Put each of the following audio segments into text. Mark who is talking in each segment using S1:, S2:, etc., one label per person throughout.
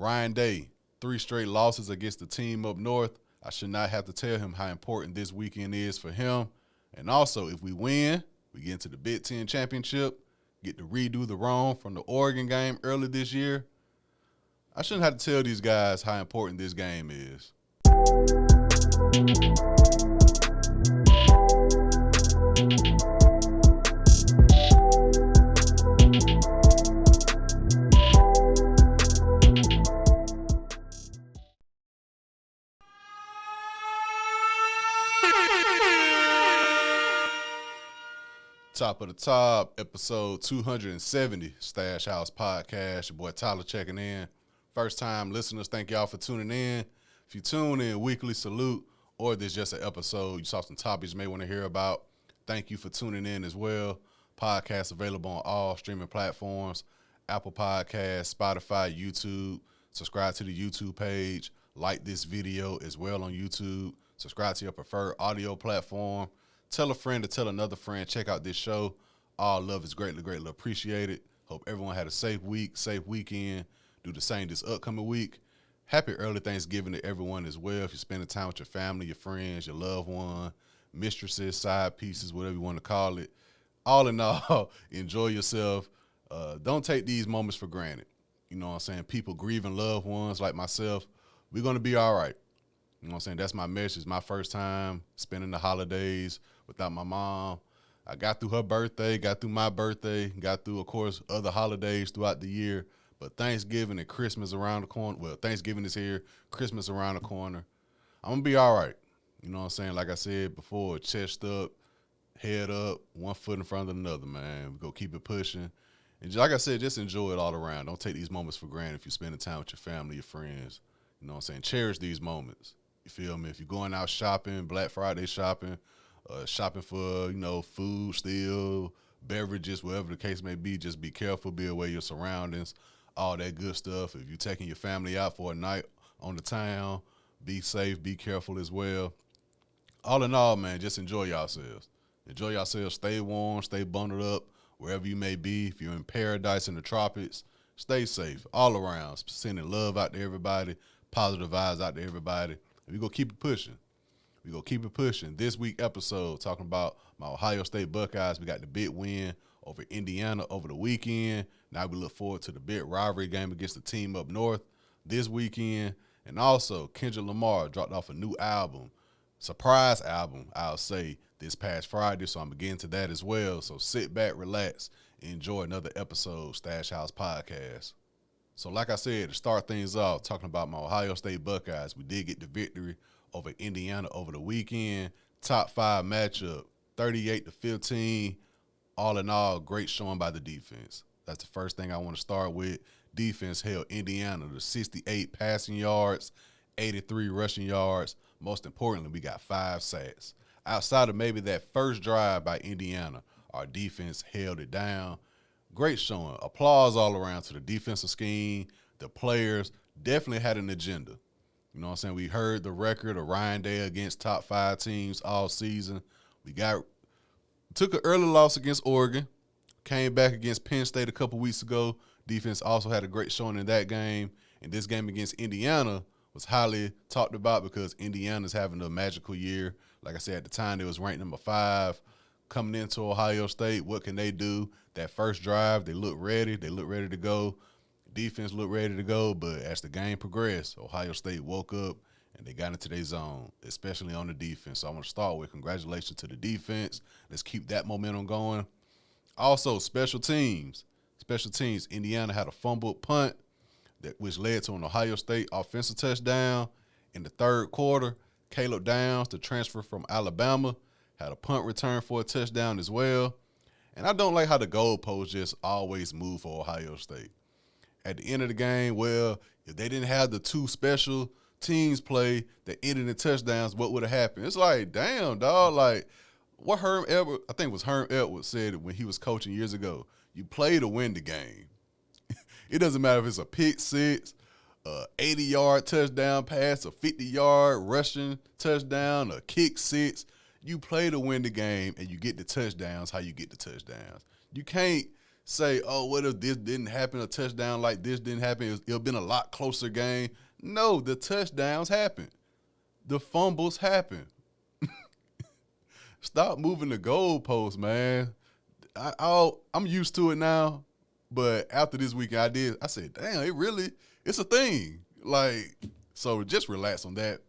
S1: Ryan Day, 3 straight losses against the team up north. I should not have to tell him how important this weekend is for him. And also, if we win, we get into the Big Ten championship, get to redo the wrong from the Oregon game early this year. I shouldn't have to tell these guys how important this game is. Top of the Top, episode 270, Stash House Podcast. Your boy Tyler checking in. First time listeners, thank y'all for tuning in. If you tune in weekly, salute, or there's just an episode, you saw some topics you may want to hear about, thank you for tuning in as well. Podcast available on all streaming platforms, Apple Podcasts, Spotify, YouTube. Subscribe to the YouTube page. Like this video as well on YouTube. Subscribe to your preferred audio platform. Tell a friend to tell another friend. Check out this show. All love is greatly, greatly appreciated. Hope everyone had a safe week, safe weekend. Do the same this upcoming week. Happy early Thanksgiving to everyone as well. If you're spending time with your family, your friends, your loved one, mistresses, side pieces, whatever you want to call it. All in all, enjoy yourself. Don't take these moments for granted. You know what I'm saying? People grieving loved ones like myself. We're going to be all right. You know what I'm saying? That's my message. My first time spending the holidays without my mom. I got through her birthday, got through my birthday, got through, of course, other holidays throughout the year. But Thanksgiving and Christmas around the corner. Well, Thanksgiving is here, Christmas around the corner. I'm going to be all right. You know what I'm saying? Like I said before, chest up, head up, one foot in front of another, man. We go keep it pushing. And like I said, just enjoy it all around. Don't take these moments for granted if you're spending time with your family, your friends. You know what I'm saying? Cherish these moments. You feel me? If you're going out shopping, Black Friday shopping, shopping for, food, still, beverages, whatever the case may be, just be careful, be aware of your surroundings, all that good stuff. If you're taking your family out for a night on the town, be safe, be careful as well. All in all, man, just enjoy yourselves. Enjoy yourselves. Stay warm, stay bundled up, wherever you may be. If you're in paradise in the tropics, stay safe all around. Sending love out to everybody, positive vibes out to everybody. And we're going to keep it pushing. We're going to keep it pushing. This week episode, talking about my Ohio State Buckeyes. We got the big win over Indiana over the weekend. Now we look forward to the big rivalry game against the team up north this weekend. And also, Kendrick Lamar dropped off a new album, surprise album, I'll say, this past Friday. So I'm getting to that as well. So sit back, relax, and enjoy another episode, Stash House Podcast. So like I said, to start things off, talking about my Ohio State Buckeyes, we did get the victory over Indiana over the weekend. Top 5 matchup, 38-15. All in all, great showing by the defense. That's the first thing I want to start with. Defense held Indiana to 68 passing yards, 83 rushing yards. Most importantly, we got 5 sacks. Outside of maybe that first drive by Indiana, our defense held it down. Great showing. Applause all around to the defensive scheme. The players definitely had an agenda. You know what I'm saying? We heard the record of Ryan Day against top 5 teams all season. We took an early loss against Oregon, came back against Penn State a couple weeks ago. Defense also had a great showing in that game. And this game against Indiana was highly talked about because Indiana's having a magical year. Like I said, at the time, they was ranked number 5. Coming into Ohio State, what can they do? That first drive, they look ready. They look ready to go. Defense looked ready to go, but as the game progressed, Ohio State woke up and they got into their zone, especially on the defense. So I want to start with congratulations to the defense. Let's keep that momentum going. Also, special teams. Special teams, Indiana had a fumbled punt which led to an Ohio State offensive touchdown. In the third quarter, Caleb Downs, the transfer from Alabama, had a punt return for a touchdown as well. And I don't like how the goalposts just always move for Ohio State. At the end of the game, well, if they didn't have the 2 special teams play that ended in touchdowns, what would have happened? It's like, damn, dog. Like, what Herm Edwards, I think it was Herm Edwards said when he was coaching years ago, you play to win the game. It doesn't matter if it's a pick six, a 80-yard touchdown pass, a 50-yard rushing touchdown, a kick six. You play to win the game, and you get the touchdowns how you get the touchdowns. You can't say, oh, what if this didn't happen, a touchdown like this didn't happen, it would have been a lot closer game. No, the touchdowns happen. The fumbles happen. Stop moving the goalposts, man. I'm used to it now, but after this weekend I said, damn, it's a thing. Like, so just relax on that.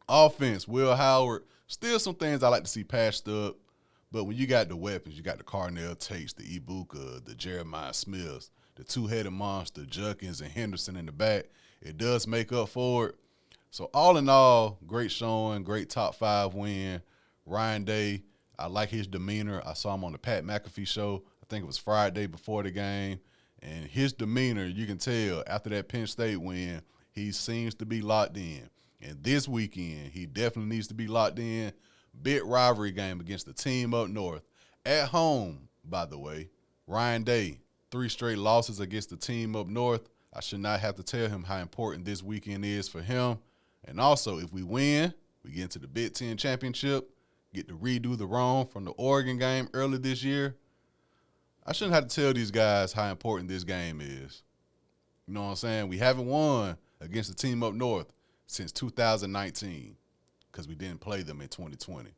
S1: Offense, Will Howard, still some things I like to see patched up, but when you got the weapons, you got the Carnell Tates, the Ibuka, the Jeremiah Smiths, the two-headed monster, Judkins and Henderson in the back, it does make up for it. So all in all, great showing, great top 5 win. Ryan Day, I like his demeanor. I saw him on the Pat McAfee show. I think it was Friday before the game. And his demeanor, you can tell after that Penn State win, he seems to be locked in. And this weekend, he definitely needs to be locked in. Big rivalry game against the team up north. At home, by the way, Ryan Day, 3 straight losses against the team up north. I should not have to tell him how important this weekend is for him. And also, if we win, we get into the Big Ten championship, get to redo the wrong from the Oregon game early this year. I shouldn't have to tell these guys how important this game is. You know what I'm saying? We haven't won against the team up north since 2019 because we didn't play them in 2020.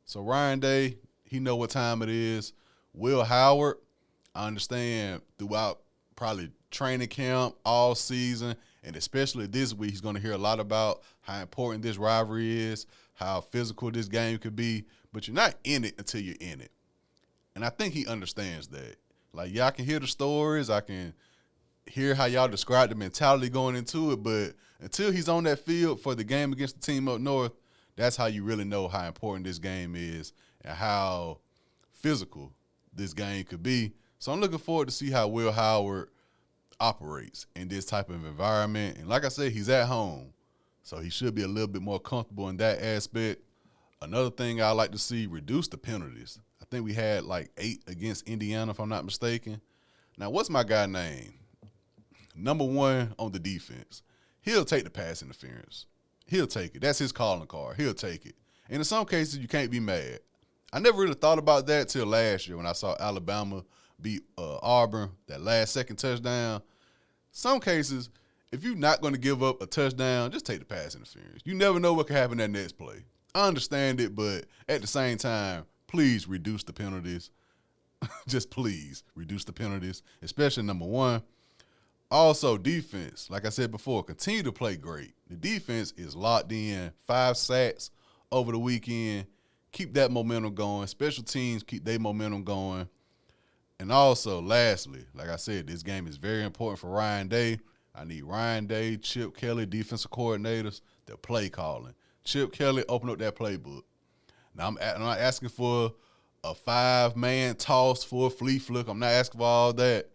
S1: So Ryan Day, he know what time it is. Will Howard, I understand throughout probably training camp all season, and especially this week, he's going to hear a lot about how important this rivalry is, how physical this game could be, but you're not in it until you're in it. And I think he understands that. Like, yeah, I can hear the stories. I can hear how y'all describe the mentality going into it, but until he's on that field for the game against the team up north, that's how you really know how important this game is and how physical this game could be. So I'm looking forward to see how Will Howard operates in this type of environment. And like I said, he's at home, so he should be a little bit more comfortable in that aspect. Another thing I like to see, reduce the penalties. I think we had like 8 against Indiana, if I'm not mistaken. Now, what's my guy name? Number 1 on the defense. He'll take the pass interference. He'll take it. That's his calling card. He'll take it. And in some cases, you can't be mad. I never really thought about that till last year when I saw Alabama beat Auburn, that last second touchdown. Some cases, if you're not going to give up a touchdown, just take the pass interference. You never know what can happen that next play. I understand it, but at the same time, please reduce the penalties. Just please reduce the penalties, especially number 1. Also, defense, like I said before, continue to play great. The defense is locked in, 5 sacks over the weekend. Keep that momentum going. Special teams, keep their momentum going. And also, lastly, like I said, this game is very important for Ryan Day. I need Ryan Day, Chip Kelly, defensive coordinators, their play calling. Chip Kelly, open up that playbook. Now, I'm not asking for a 5-man toss for a flea flick. I'm not asking for all that.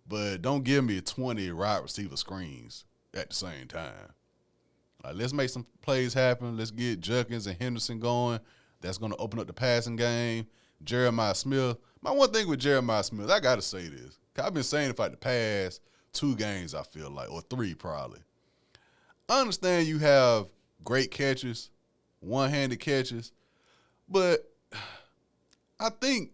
S1: But don't give me 20 wide receiver screens at the same time. Like, let's make some plays happen. Let's get Judkins and Henderson going. That's going to open up the passing game. Jeremiah Smith. My one thing with Jeremiah Smith, I got to say this. I've been saying it for like the past 2 games, I feel like, or 3 probably. I understand you have great catches, one-handed catches, but I think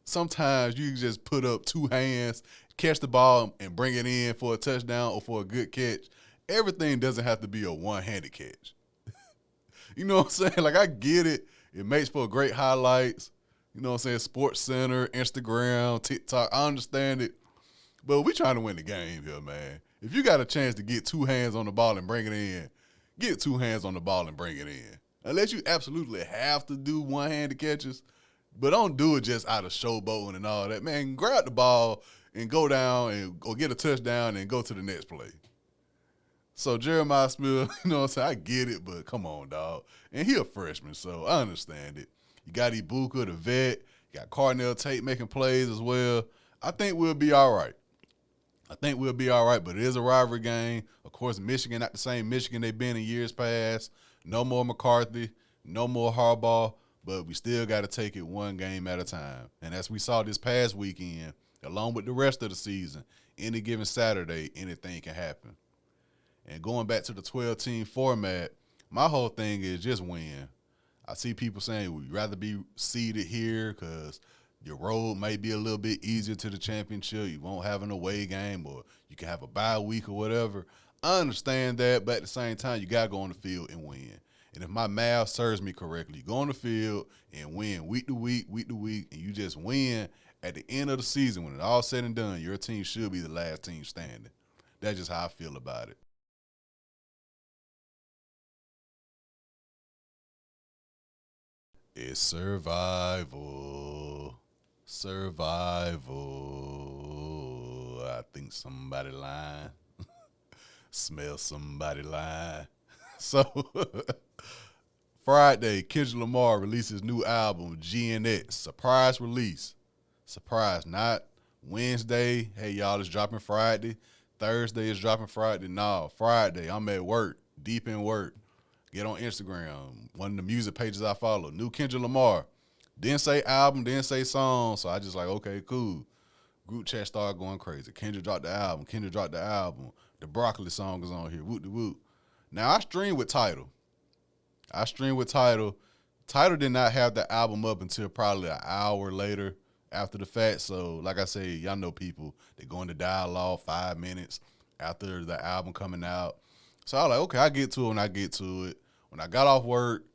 S1: sometimes you can just put up 2 hands, catch the ball, and bring it in for a touchdown or for a good catch. Everything doesn't have to be a one-handed catch. You know what I'm saying? Like, I get it. It makes for great highlights. You know what I'm saying? Sports Center, Instagram, TikTok. I understand it. But we trying to win the game here, man. If you got a chance to get 2 hands on the ball and bring it in, get 2 hands on the ball and bring it in. Unless you absolutely have to do one-handed catches, but don't do it just out of showboating and all that. Man, grab the ball and go down and go get a touchdown and go to the next play. So Jeremiah Smith, you know what I'm saying? I get it, but come on, dog. And he a freshman, so I understand it. You got Ibuka, the vet. You got Carnell Tate making plays as well. I think we'll be all right. But it is a rivalry game. Of course, Michigan, not the same Michigan they've been in years past. No more McCarthy, no more Harbaugh, but we still got to take it one game at a time. And as we saw this past weekend, along with the rest of the season, any given Saturday, anything can happen. And going back to the 12-team format, my whole thing is just win. I see people saying we'd rather be seeded here because Your road may be a little bit easier to the championship. You won't have an away game, or you can have a bye week or whatever. I understand that, but at the same time, you got to go on the field and win. And if my math serves me correctly, you go on the field and win week to week, and you just win at the end of the season when it's all said and done, your team should be the last team standing. That's just how I feel about it. It's survival. Survival. I think somebody lying. Smell somebody lying. So, Friday, Kendrick Lamar releases new album, GNX. Surprise release. Surprise, not Wednesday. Hey, y'all, it's dropping Friday. Thursday is dropping Friday. No, Friday, I'm at work, deep in work. Get on Instagram, one of the music pages I follow. New Kendrick Lamar. Didn't say album, didn't say song, so I just like, okay, cool. Group chat started going crazy. Kendrick dropped the album. The Broccoli song is on here. Woot de woot. Now, I stream with Tidal. Tidal did not have the album up until probably an hour later after the fact. So, like I say, y'all know people, they go into dialogue 5 minutes after the album coming out. So I was like, okay, I get to it when I get to it. When I got off work,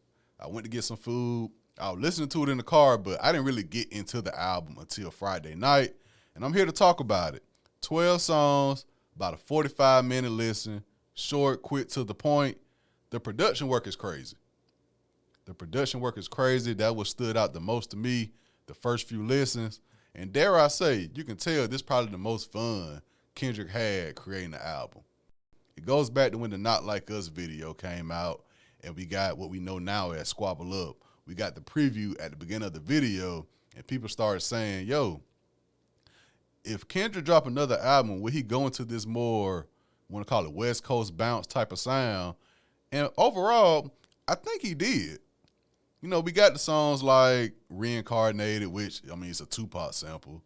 S1: I went to get some food. I was listening to it in the car, but I didn't really get into the album until Friday night. And I'm here to talk about it. 12 songs, about a 45-minute listen, short, quick, to the point. The production work is crazy. That what stood out the most to me, the first few listens. And dare I say, you can tell this is probably the most fun Kendrick had creating the album. It goes back to when the Not Like Us video came out, and we got what we know now as Squabble Up. We got the preview at the beginning of the video, and people started saying, yo, if Kendrick drop another album, will he go into this more, I want to call it West Coast bounce type of sound? And overall, I think he did. You know, we got the songs like Reincarnated, which, I mean, it's a Tupac sample.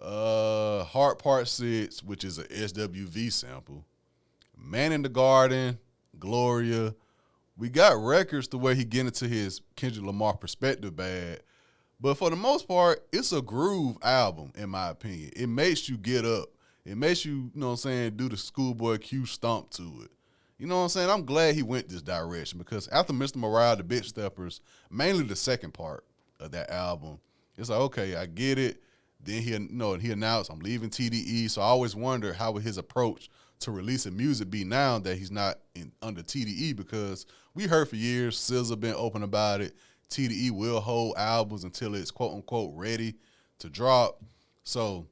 S1: Heart Part 6, which is a SWV sample. Man in the Garden, Gloria. We got records the way he get into his Kendrick Lamar perspective bad. But for the most part, it's a groove album, in my opinion. It makes you get up. It makes you, you know what I'm saying, do the Schoolboy Q stomp to it. You know what I'm saying? I'm glad he went this direction because after Mr. Morale, the Bitch Steppers, mainly the second part of that album, it's like, okay, I get it. Then he announced, I'm leaving TDE. So I always wonder how would his approach to releasing music be now that he's not under TDE, because we heard for years, SZA been open about it. TDE will hold albums until it's quote unquote ready to drop. So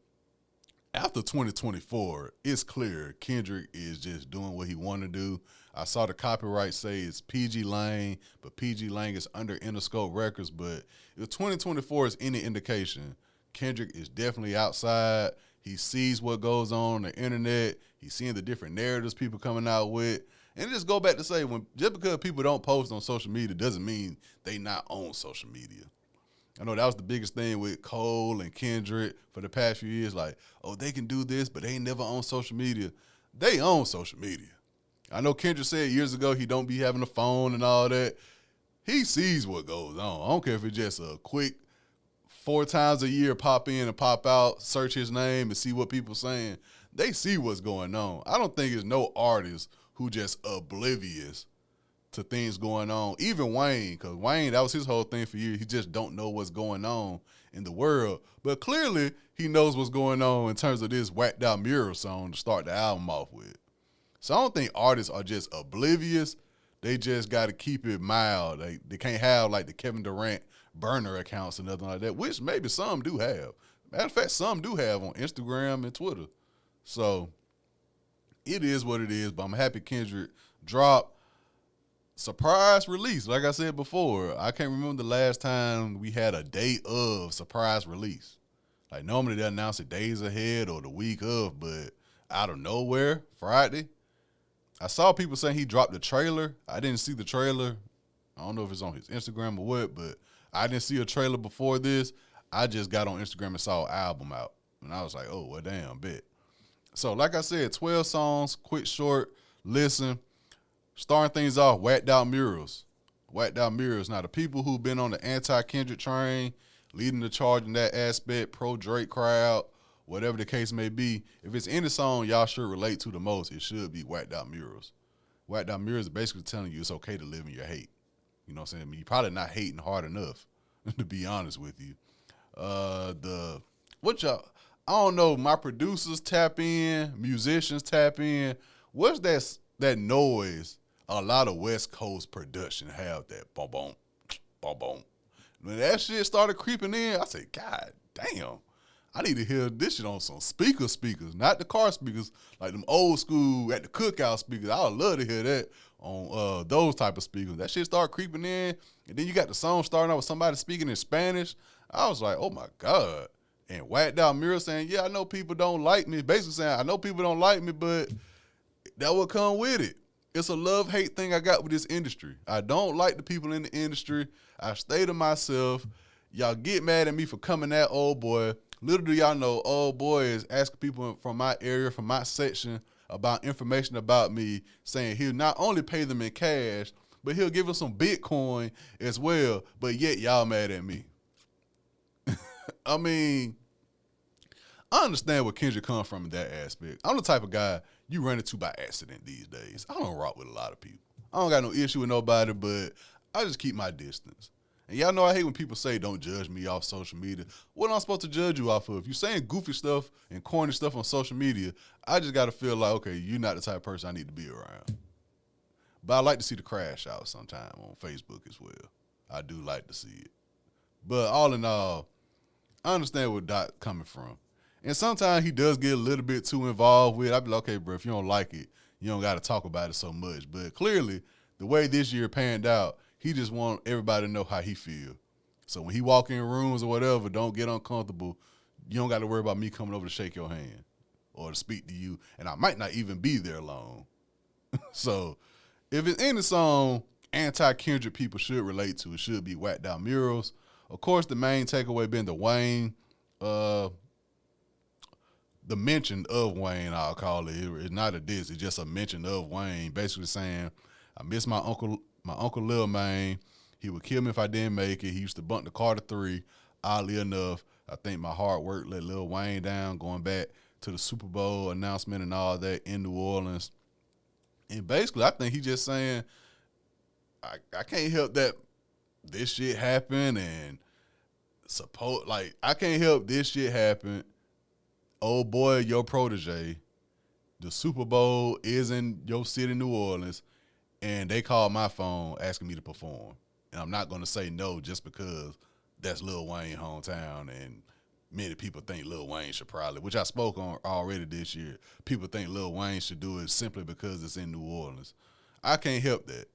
S1: after 2024, it's clear Kendrick is just doing what he want to do. I saw the copyright say it's PG Lang, but PG Lang is under Interscope Records. But if 2024 is any indication, Kendrick is definitely outside. He sees what goes on the internet. He's seeing the different narratives people coming out with. And just go back to say, just because people don't post on social media doesn't mean they not on social media. I know that was the biggest thing with Cole and Kendrick for the past few years. Like, oh, they can do this, but they ain't never on social media. They own social media. I know Kendrick said years ago he don't be having a phone and all that. He sees what goes on. I don't care if it's just a quick 4 times a year pop in and pop out, search his name and see what people saying. They see what's going on. I don't think there's no artist who just oblivious to things going on. Even Wayne, because Wayne, that was his whole thing for years. He just don't know what's going on in the world. But clearly, he knows what's going on in terms of this whacked out mural song to start the album off with. So I don't think artists are just oblivious. They just got to keep it mild. They can't have like the Kevin Durant burner accounts or nothing like that, which maybe some do have. Matter of fact, some do have on Instagram and Twitter. So it is what it is, but I'm happy Kendrick dropped. Surprise release. Like I said before, I can't remember the last time we had a day of surprise release. Like normally they announce it days ahead or the week of, but out of nowhere, Friday. I saw people saying he dropped the trailer. I didn't see the trailer. I don't know if it's on his Instagram or what, but I didn't see a trailer before this. I just got on Instagram and saw an album out. And I was like, oh, well, damn, bet. So like I said, 12 songs, quick, short, listen. Starting things off, whacked out murals. Whacked out murals. Now, the people who've been on the anti-Kendrick train, leading the charge in that aspect, pro-Drake crowd, whatever the case may be. If it's any song y'all should relate to the most, it should be Whacked Out Murals. Whacked Out Murals is basically telling you it's okay to live in your hate. You know what I'm saying? I mean, you're probably not hating hard enough, to be honest with you. I don't know, my producers tap in, musicians tap in. What's that noise a lot of West Coast production have, that boom, boom, boom, boom. When that shit started creeping in, I said, God damn, I need to hear this shit on some speakers, not the car speakers, like them old school at the cookout speakers. I would love to hear that on those type of speakers. That shit started creeping in, and then you got the song starting out with somebody speaking in Spanish. I was like, oh my God. And Whacked Out Mirror saying, yeah, I know people don't like me. Basically saying, I know people don't like me, but that will come with it. It's a love-hate thing I got with this industry. I don't like the people in the industry. I stay to myself. Y'all get mad at me for coming at old boy. Little do y'all know, old boy is asking people from my area, from my section, about information about me, saying he'll not only pay them in cash, but he'll give us some Bitcoin as well, but yet y'all mad at me. I mean, I understand where Kendrick comes from in that aspect. I'm the type of guy you run into by accident these days. I don't rock with a lot of people. I don't got no issue with nobody, but I just keep my distance. And y'all know I hate when people say don't judge me off social media. What am I supposed to judge you off of? If you're saying goofy stuff and corny stuff on social media, I just got to feel like, okay, you're not the type of person I need to be around. But I like to see the crash out sometime on Facebook as well. I do like to see it. But all in all, I understand where Doc coming from. And sometimes he does get a little bit too involved with it. I'd be like, okay, bro, if you don't like it, you don't got to talk about it so much. But clearly, the way this year panned out, he just want everybody to know how he feel. So when he walk in rooms or whatever, don't get uncomfortable. You don't got to worry about me coming over to shake your hand or to speak to you. And I might not even be there long. So if it's any song anti-Kendrick people should relate to, it should be Whacked Out Murals. Of course, the main takeaway being the Wayne, the mention of Wayne, I'll call it. It's not a diss. It's just a mention of Wayne, basically saying, I miss my uncle Lil Man. He would kill me if I didn't make it. He used to bump the Carter 3. Oddly enough, I think my hard work let Lil Wayne down, going back to the Super Bowl announcement and all that in New Orleans. And basically, I think he just saying, I can't help that this shit happened and I can't help this shit happen. Old boy, your protege. The Super Bowl is in your city, New Orleans, and they called my phone asking me to perform. And I'm not going to say no just because that's Lil Wayne hometown and many people think Lil Wayne should probably, which I spoke on already this year. People think Lil Wayne should do it simply because it's in New Orleans. I can't help that.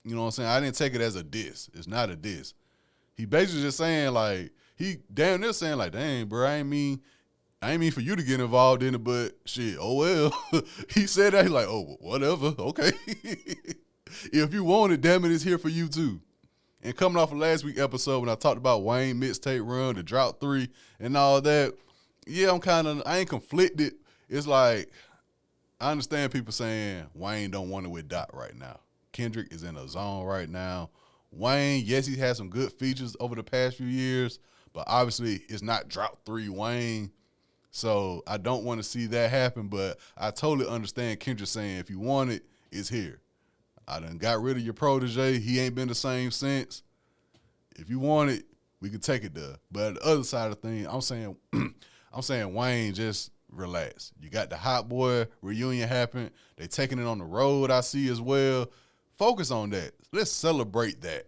S1: You know what I'm saying? I didn't take it as a diss. It's not a diss. He basically just saying, like, he damn near saying, like, dang, bro, I ain't mean for you to get involved in it, but shit, oh well. He said that, he's like, oh, whatever, okay. If you want it, damn it, it's here for you too. And coming off of last week's episode when I talked about Wayne mixtape run, the Drought 3, and all that, yeah, I ain't conflicted. It's like, I understand people saying Wayne don't want it with Dot right now. Kendrick is in a zone right now. Wayne, yes, he had some good features over the past few years, but obviously it's not Drought 3 Wayne. So I don't want to see that happen, but I totally understand Kendrick saying if you want it, it's here. I done got rid of your protege. He ain't been the same since. If you want it, we can take it there. But at the other side of the thing, I'm saying Wayne, just relax. You got the Hot Boy reunion happen. They taking it on the road, I see as well. Focus on that. Let's celebrate that.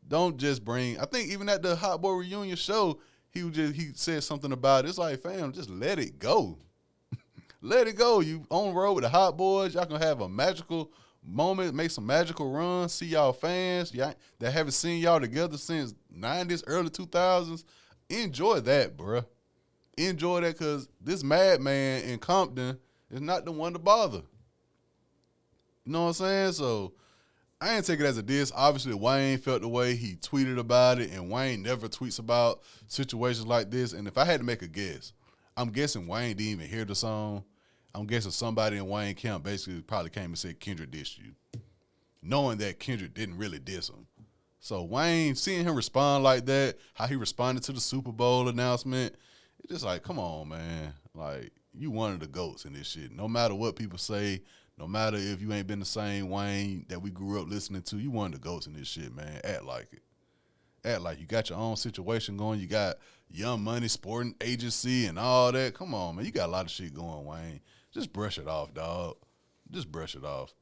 S1: Don't just I think even at the Hot Boy reunion show, he said something about it. It's like, fam, just let it go. Let it go. You on the road with the Hot Boys. Y'all gonna have a magical moment, make some magical runs, see y'all fans that haven't seen y'all together since 90s, early 2000s. Enjoy that, bruh. Enjoy that, because this madman in Compton is not the one to bother. You know what I'm saying? So I ain't take it as a diss. Obviously, Wayne felt the way. He tweeted about it, and Wayne never tweets about situations like this. And if I had to make a guess, I'm guessing Wayne didn't even hear the song. I'm guessing somebody in Wayne camp basically probably came and said Kendrick dissed you, knowing that Kendrick didn't really diss him. So Wayne, seeing him respond like that, how he responded to the Super Bowl announcement, it's just like, come on, man. Like, you one of the GOATs in this shit. No matter what people say, no matter if you ain't been the same Wayne that we grew up listening to, you one of the GOATs in this shit, man. Act like it. Act like you got your own situation going. You got Young Money, sporting agency, and all that. Come on, man. You got a lot of shit going, Wayne. Just brush it off, dog. Just brush it off.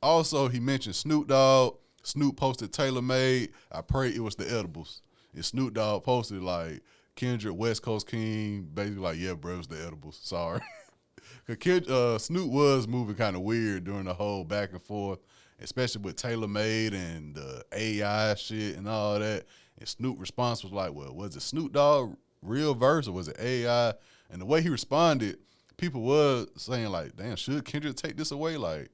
S1: Also, he mentioned Snoop Dogg. Snoop posted Taylor Made. I pray it was the edibles. And Snoop Dogg posted like Kendrick, West Coast King, basically like, yeah, bro, it was the edibles. Sorry. Because Snoop was moving kind of weird during the whole back and forth, especially with Taylor Made and the AI shit and all that. And Snoop's response was like, well, was it Snoop Dogg real verse or was it AI? And the way he responded, people was saying like, damn, should Kendrick take this away? Like,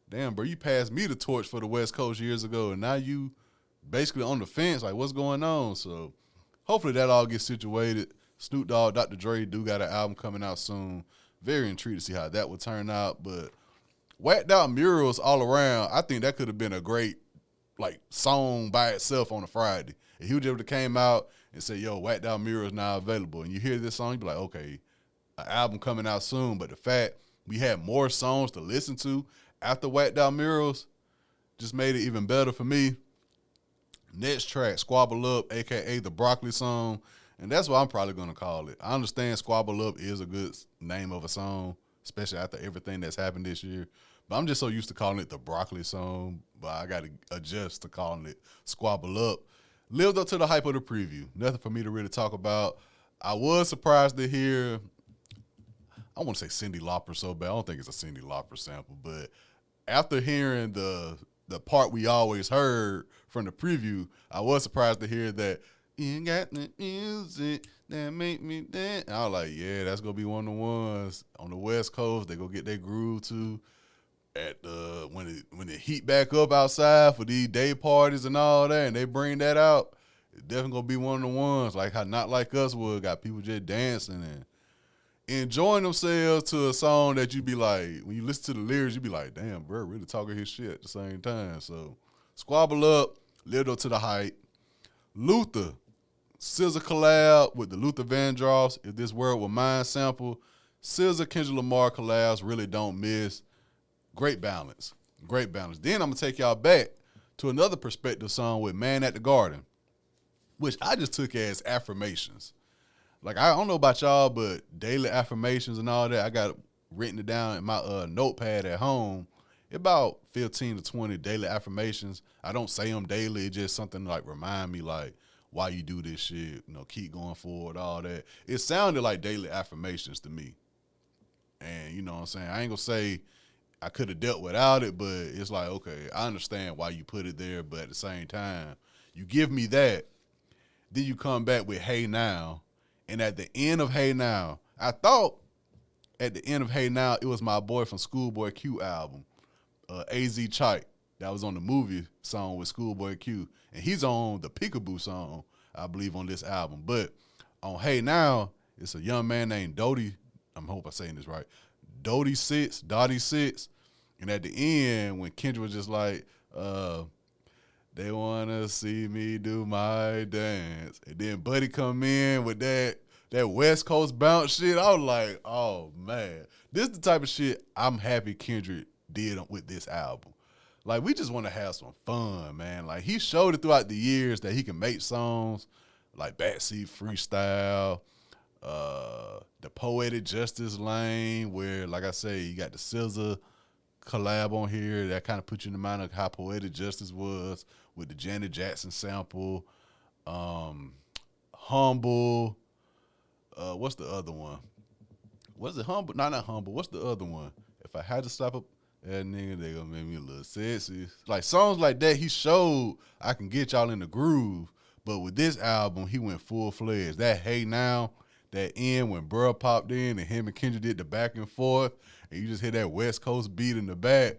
S1: damn, bro, you passed me the torch for the West Coast years ago, and now you basically on the fence. Like, what's going on? So hopefully that all gets situated. Snoop Dogg, Dr. Dre do got an album coming out soon. Very intrigued to see how that would turn out. But whacked out murals all around, I think that could have been a great like song by itself on a Friday. If he would have came out and said, yo, whacked out murals now available, and you hear this song, you be like, okay, an album coming out soon. But the fact we had more songs to listen to after Whacked Out Murals just made it even better for me. Next track, Squabble Up, a.k.a. the Broccoli song, and that's what I'm probably going to call it. I understand Squabble Up is a good name of a song, especially after everything that's happened this year, but I'm just so used to calling it the Broccoli song, but I got to adjust to calling it Squabble Up. Lived up to the hype of the preview. Nothing for me to really talk about. I was surprised to hear, I want to say Cyndi Lauper so bad. I don't think it's a Cyndi Lauper sample, but after hearing the part we always heard from the preview, I was surprised to hear that you got the music that make me dance. I was like, yeah, that's gonna be one of the ones on the West Coast. They go get their groove to at when it heat back up outside for these day parties and all that, and they bring that out. It's definitely gonna be one of the ones like how Not Like Us would got people just dancing and enjoying themselves to a song that you be like, when you listen to the lyrics, you be like, damn, bro, really talking his shit at the same time. So, Squabble Up, lived up to the hype. Luther, SZA collab with the Luther Vandross, If This World Were Mine sample. SZA, Kendrick Lamar collabs, really don't miss. Great balance. Great balance. Then I'm going to take y'all back to another perspective song with Man at the Garden, which I just took as affirmations. Like, I don't know about y'all, but daily affirmations and all that, I got written it down in my notepad at home. About 15 to 20 daily affirmations. I don't say them daily. It's just something to, like, remind me, like, why you do this shit, you know, keep going forward, all that. It sounded like daily affirmations to me. And, you know what I'm saying? I ain't going to say I could have dealt without it, but it's like, okay, I understand why you put it there, but at the same time, you give me that, then you come back with Hey Now. And at the end of Hey Now, I thought at the end of Hey Now, it was my boy from Schoolboy Q album, AZ Chike, that was on the movie song with Schoolboy Q. And he's on the Peekaboo song, I believe, on this album. But on Hey Now, it's a young man named Dottie. I hope I'm saying this right. Dottie Six. And at the end, when Kendrick was just like, they want to see me do my dance. And then Buddy come in with that West Coast bounce shit. I was like, oh, man. This is the type of shit I'm happy Kendrick did with this album. Like, we just want to have some fun, man. Like, he showed it throughout the years that he can make songs like Backseat Freestyle, the Poetic Justice lane, where, like I say, you got the SZA collab on here that kind of put you in the mind of how Poetic Justice was with the Janet Jackson sample. Humble. What's the other one? Was it Humble? No, not Humble. What's the other one? If I had to stop up, that nigga, they gonna make me a little sexy. Like songs like that, he showed I can get y'all in the groove. But with this album, he went full-fledged. That Hey Now, that end when Bruh popped in and him and Kendrick did the back and forth, and you just hear that West Coast beat in the back.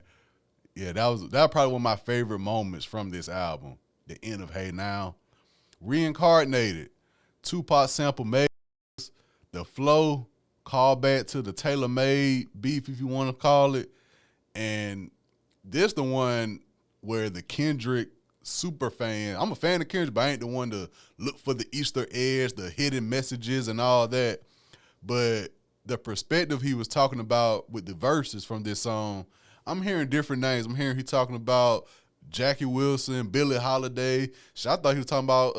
S1: Yeah, that was probably one of my favorite moments from this album. The end of Hey Now. Reincarnated. Tupac sample made. The flow, call back to the tailor-made beef, if you want to call it. And this the one where the Kendrick super fan. I'm a fan of Kendrick, but I ain't the one to look for the Easter eggs, the hidden messages, and all that. But the perspective he was talking about with the verses from this song, I'm hearing different names. I'm hearing he talking about Jackie Wilson, Billie Holiday. Shit, I thought he was talking about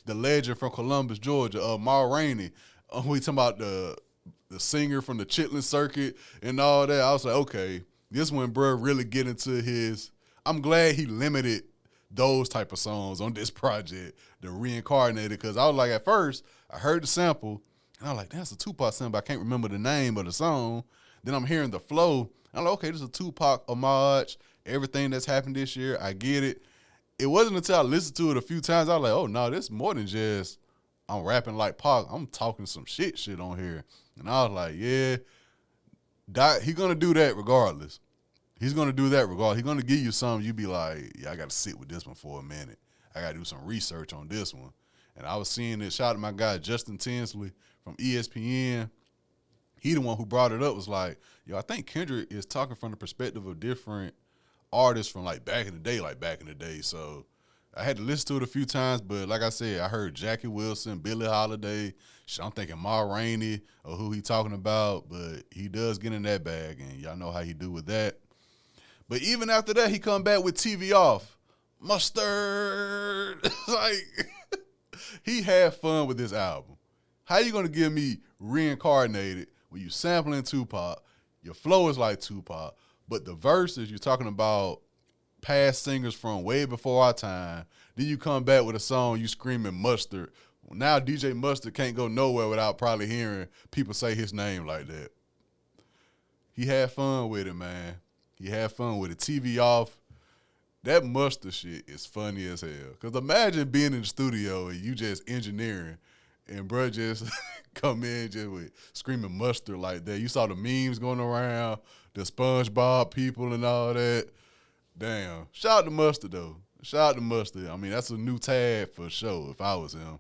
S1: the legend from Columbus, Georgia, Ma Rainey. We talking about the singer from the Chitlin Circuit and all that. I was like, okay, this one, bro, really get into his. I'm glad he limited those type of songs on this project, the Reincarnated, because I was like, at first, I heard the sample, and I was like, that's a Tupac sample. I can't remember the name of the song. Then I'm hearing the flow. I'm like, okay, this is a Tupac homage. Everything that's happened this year, I get it. It wasn't until I listened to it a few times, I was like, oh, no, this is more than just I'm rapping like Pac. I'm talking some shit on here. And I was like, yeah, he's going to do that regardless. He's going to do that regardless. He's going to give you something you be like, yeah, I got to sit with this one for a minute. I got to do some research on this one. And I was seeing it. Shout out to my guy, Justin Tinsley from ESPN. He the one who brought it up, was like, yo, I think Kendrick is talking from the perspective of different artists from back in the day. So I had to listen to it a few times, but like I said, I heard Jackie Wilson, Billie Holiday. I'm thinking Ma Rainey or who he talking about, but he does get in that bag, and y'all know how he do with that. But even after that, he come back with TV Off. Mustard. He had fun with this album. How you going to give me Reincarnated when you sampling Tupac, your flow is like Tupac, but the verses, you're talking about past singers from way before our time. Then you come back with a song, you screaming Mustard. Now DJ Mustard can't go nowhere without probably hearing people say his name like that. He had fun with it, man. He had fun with it. TV Off. That Mustard shit is funny as hell. Because imagine being in the studio and you just engineering and bro just come in just with screaming Mustard like that. You saw the memes going around, the SpongeBob people and all that. Damn. Shout out to Mustard, though. Shout out to Mustard. I mean, that's a new tag for sure if I was him.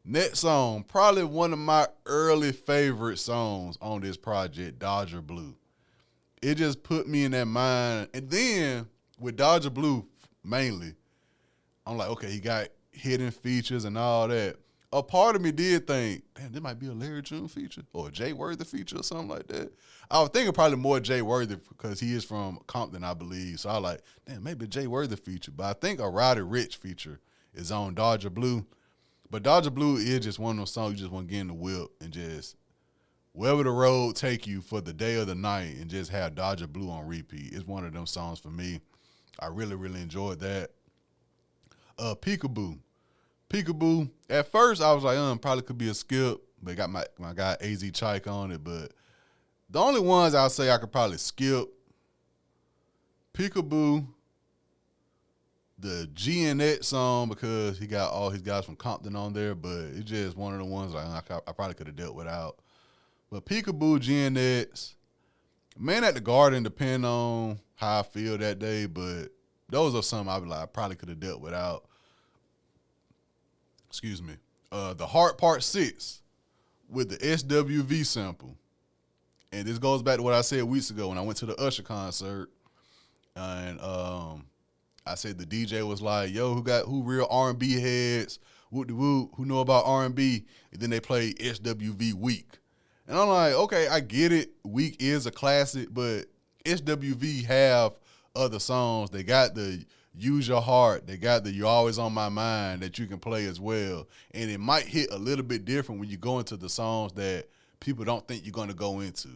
S1: Next song, probably one of my early favorite songs on this project, Dodger Blue. It just put me in that mind. And then with Dodger Blue mainly, I'm like, okay, he got hidden features and all that. A part of me did think, damn, there might be a Larry June feature or a Jay Worthy feature or something like that. I was thinking probably more Jay Worthy because he is from Compton, I believe. So I was like, damn, maybe a Jay Worthy feature. But I think a Roddy Ricch feature is on Dodger Blue. But Dodger Blue is just one of those songs you just want to get in the whip and just wherever the road take you for the day or the night and just have Dodger Blue on repeat. It's one of them songs for me. I really, really enjoyed that. Peekaboo. Peekaboo. At first, I was like, probably could be a skip, but it got my guy AZ Chike on it. But the only ones I'll say I could probably skip, Peekaboo, the GNX song, because he got all his guys from Compton on there, but it's just one of the ones I probably could have dealt without. But Peekaboo, GNX, Man at the Garden, depending on how I feel that day, but those are some I probably could have dealt without. Excuse me. The Heart Part 6 with the SWV sample. And this goes back to what I said weeks ago when I went to the Usher concert. And I said the DJ was like, yo, who real R&B heads, who know about R&B? And then they played SWV Week. And I'm like, okay, I get it. Week is a classic, but SWV have other songs. They got the Use Your Heart. They got the You're Always on My Mind that you can play as well. And it might hit a little bit different when you go into the songs that people don't think you're going to go into.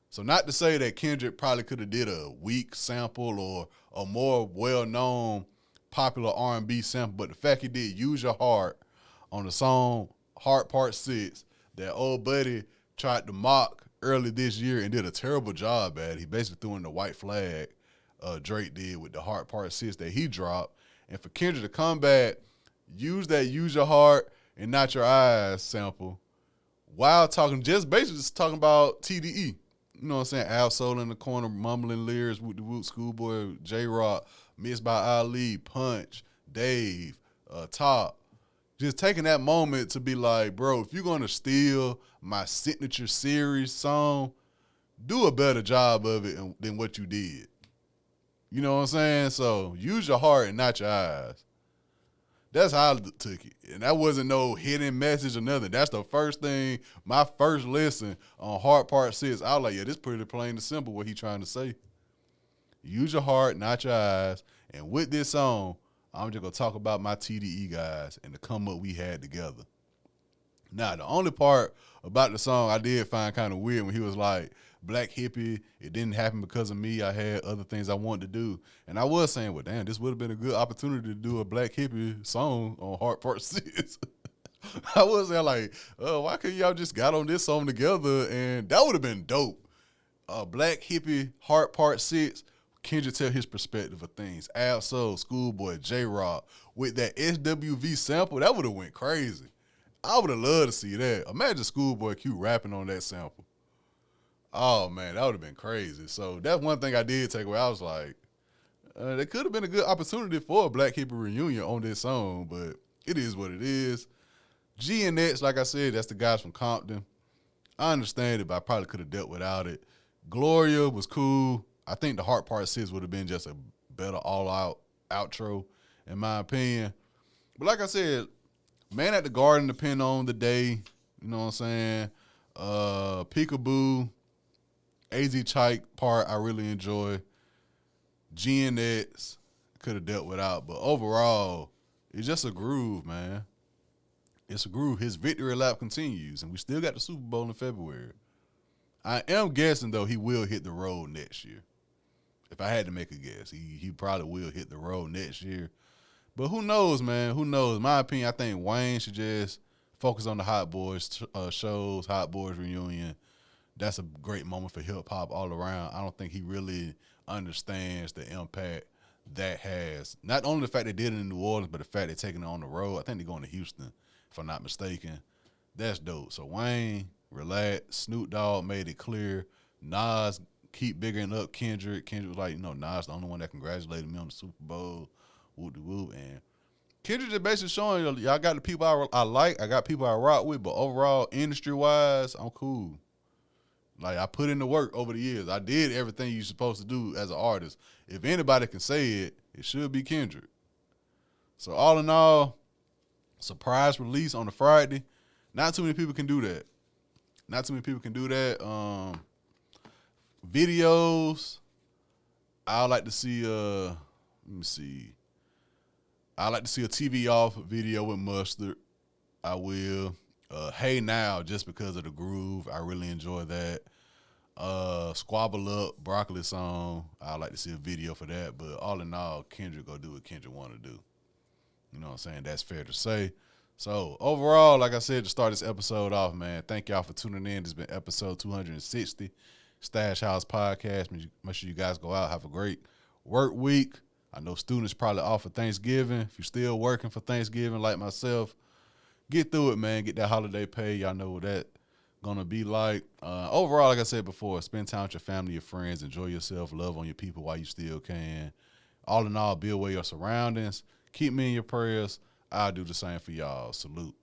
S1: So not to say that Kendrick probably could have did a Weak sample or a more well-known popular R&B sample, but the fact he did Use Your Heart on the song Heart Part 6, that old buddy tried to mock early this year and did a terrible job at it. He basically threw in the white flag Drake did with the Heart Part 6 that he dropped. And for Kendrick to come back, use that Use Your Heart and Not Your Eyes sample while basically talking about TDE. You know what I'm saying? Al Soul in the corner, mumbling lyrics with the Woot, Schoolboy, J-Rock, Missed by Ali, Punch, Dave, Top. Just taking that moment to be like, bro, if you're going to steal my signature series song, do a better job of it than what you did. You know what I'm saying? So use your heart and not your eyes. That's how I took it. And that wasn't no hidden message or nothing. That's the first thing, my first lesson on Heart Part 6. I was like, yeah, this pretty plain and simple what he trying to say. Use your heart, not your eyes. And with this song, I'm just going to talk about my TDE guys and the come up we had together. Now, the only part about the song I did find kind of weird when he was like, Black Hippie, it didn't happen because of me. I had other things I wanted to do. And I was saying, well, damn, this would have been a good opportunity to do a Black Hippie song on Heart Part 6. I was there like, why couldn't y'all just got on this song together? And that would have been dope. Black Hippie, Heart Part 6, Kendrick tell his perspective of things. Ab-Soul, Schoolboy, J-Rock, with that SWV sample, that would have went crazy. I would have loved to see that. Imagine Schoolboy Q rapping on that sample. Oh, man, that would have been crazy. So that's one thing I did take away. I was like, there could have been a good opportunity for a Black Hippie reunion on this song, but it is what it is. G and X, like I said, that's the guys from Compton. I understand it, but I probably could have dealt without it. Gloria was cool. I think the Heart Part 6 would have been just a better all-out outro, in my opinion. But like I said, Man at the Garden depend on the day. You know what I'm saying? Peekaboo, AZ Chike part I really enjoy. G and X could have dealt without. But overall, it's just a groove, man. It's a groove. His victory lap continues, and we still got the Super Bowl in February. I am guessing, though, he will hit the road next year. If I had to make a guess, he probably will hit the road next year. But who knows, man? Who knows? In my opinion, I think Wayne should just focus on the Hot Boys shows, Hot Boys reunion. That's a great moment for hip-hop all around. I don't think he really understands the impact that has. Not only the fact they did it in New Orleans, but the fact they're taking it on the road. I think they're going to Houston, if I'm not mistaken. That's dope. So Wayne, relax. Snoop Dogg made it clear. Nas keep biggering up Kendrick. Kendrick was like, Nas the only one that congratulated me on the Super Bowl. Whoop-de-whoop. And Kendrick just basically showing y'all got the people I like. I got people I rock with. But overall, industry-wise, I'm cool. Like, I put in the work over the years. I did everything you're supposed to do as an artist. If anybody can say it, it should be Kendrick. So all in all, surprise release on a Friday. Not too many people can do that. Not too many people can do that. Videos, I like to see, let me see. I like to see a TV off video with Mustard. I will. Hey Now, just because of the groove. I really enjoy that. Squabble Up, Broccoli song. I like to see a video for that. But all in all, Kendrick go do what Kendrick want to do. You know what I'm saying? That's fair to say. So overall, like I said, to start this episode off, man, thank y'all for tuning in. This has been episode 260, Stash House Podcast. Make sure you guys go out, have a great work week. I know students probably off for Thanksgiving. If you're still working for Thanksgiving like myself, get through it, man. Get that holiday pay. Y'all know what that going to be like. Overall, like I said before, spend time with your family, your friends. Enjoy yourself. Love on your people while you still can. All in all, be aware of your surroundings. Keep me in your prayers. I'll do the same for y'all. Salute.